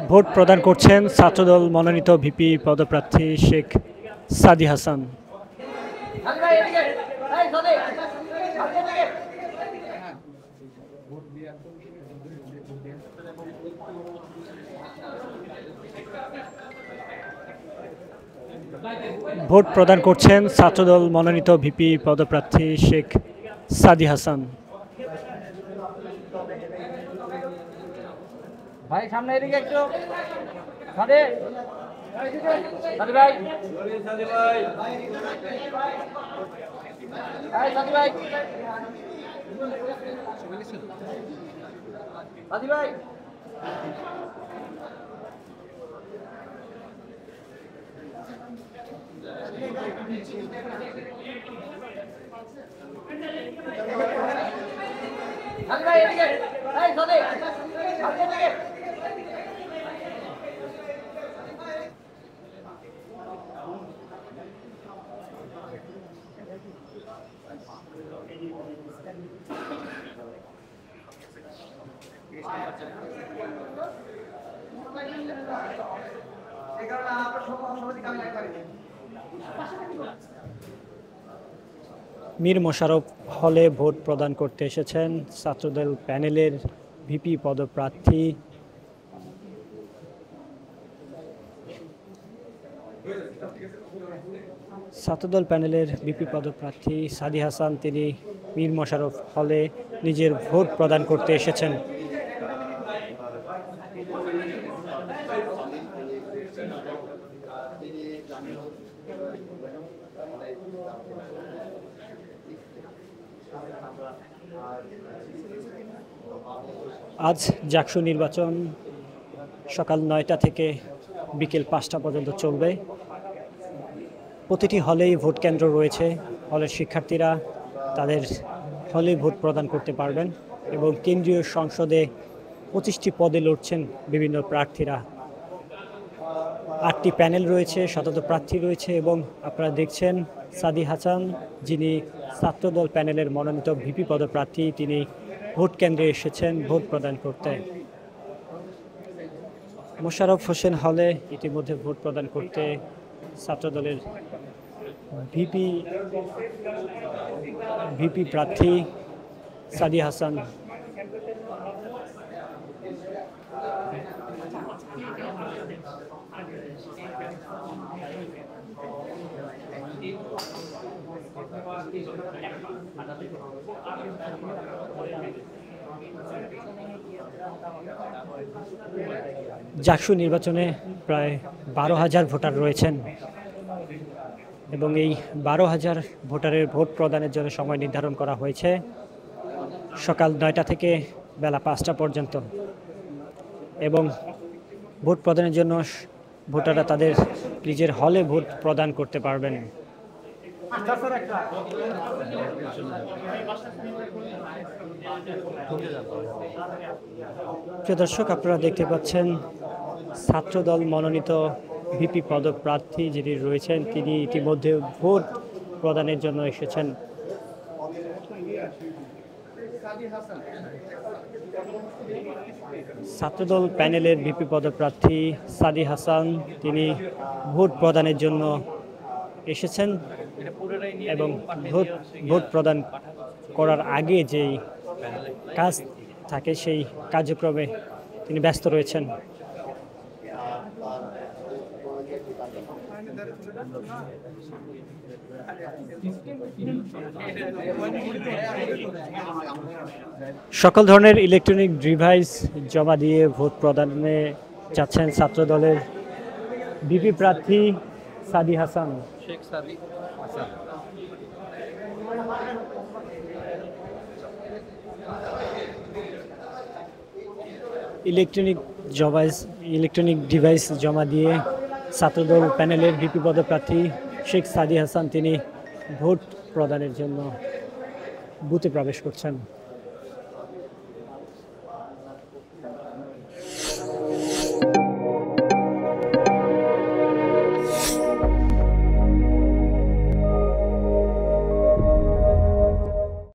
Vote প্রদান করছেন ছাত্রদল মনোনীত ভিপি পদপ্রার্থী শেখ সাদি হাসান। ভোট প্রদান করছেন ছাত্রদল মনোনীত ভিপি পদপ্রার্থী শেখ সাদি হাসান। ভাই সামনে এদিকে একটু সাদে সাদি ভাই সাদি ভাই এই সাদি ভাই সাদি ভাই সাদি ভাই এদিকে এই সাদি সাদি এদিকে মীর মোশাররফ হলে ভোট প্রদান করতে এসেছেন ছাত্রদল প্যানেলের ভিপি পদপ্রার্থী সাদি হাসান। তিনি মীর মোশাররফ হলে নিজের ভোট প্রদান করতে এসেছেন। আজ জাকসু নির্বাচন সকাল ৯টা থেকে বিকেল ৫টা পর্যন্ত চলবে। প্রতিটি হলেই ভোট কেন্দ্র রয়েছে। হলের শিক্ষার্থীরা তাদের হলে ভোট প্রদান করতে পারবেন এবং কেন্দ্রীয় সংসদে ২৫টি পদে লড়ছেন বিভিন্ন প্রার্থীরা। ৮টি প্যানেল রয়েছে, শতত প্রার্থী রয়েছে এবং আপনারা দেখছেন সাদি হাসান, যিনি ছাত্রদল প্যানেলের মনোনীত ভিপি পদপ্রার্থী, তিনি ভোট কেন্দ্রে এসেছেন ভোট প্রদান করতে। মোশাররফ হোসেন হলে ইতিমধ্যে ভোট প্রদান করতে ছাত্রদলের ভিপি প্রার্থী সাদি হাসান। জাকসু নির্বাচনে প্রায় ১২,০০০ ভোটার রয়েছেন এবং এই ১২,০০০ ভোটারের ভোট প্রদানের জন্য সময় নির্ধারণ করা হয়েছে সকাল ৯টা থেকে বেলা ৫টা পর্যন্ত এবং ভোট প্রদানের জন্য ভোটাররা তাদের নিজের হলে ভোট প্রদান করতে পারবেন। প্রিয় দর্শক, আপনারা দেখতে পাচ্ছেন ছাত্রদল মনোনীত ভিপি পদপ্রার্থী যিনি রয়েছেন, তিনি ইতিমধ্যে ভোট প্রদানের জন্য এসেছেন। ছাত্রদল প্যানেলের ভিপি পদপ্রার্থী সাদি হাসান, তিনি ভোট প্রদানের জন্য এসেছেন এবং ভোট প্রদান করার আগে যেই কাজ থাকে সেই কার্যক্রমে তিনি ব্যস্ত রয়েছেন। সকল ধরনের ইলেকট্রনিক ডিভাইস জমা দিয়ে ভোট প্রদানে যাচ্ছেন ছাত্রদলের ভিপি প্রার্থী সাদি হাসান। ইলেকট্রনিক ডিভাইস জমা দিয়ে ছাত্রদল প্যানেলের ভিপি পদপ্রার্থী শেখ সাদি হাসান তিনি ভোট প্রদানের জন্য বুথে প্রবেশ করছেন।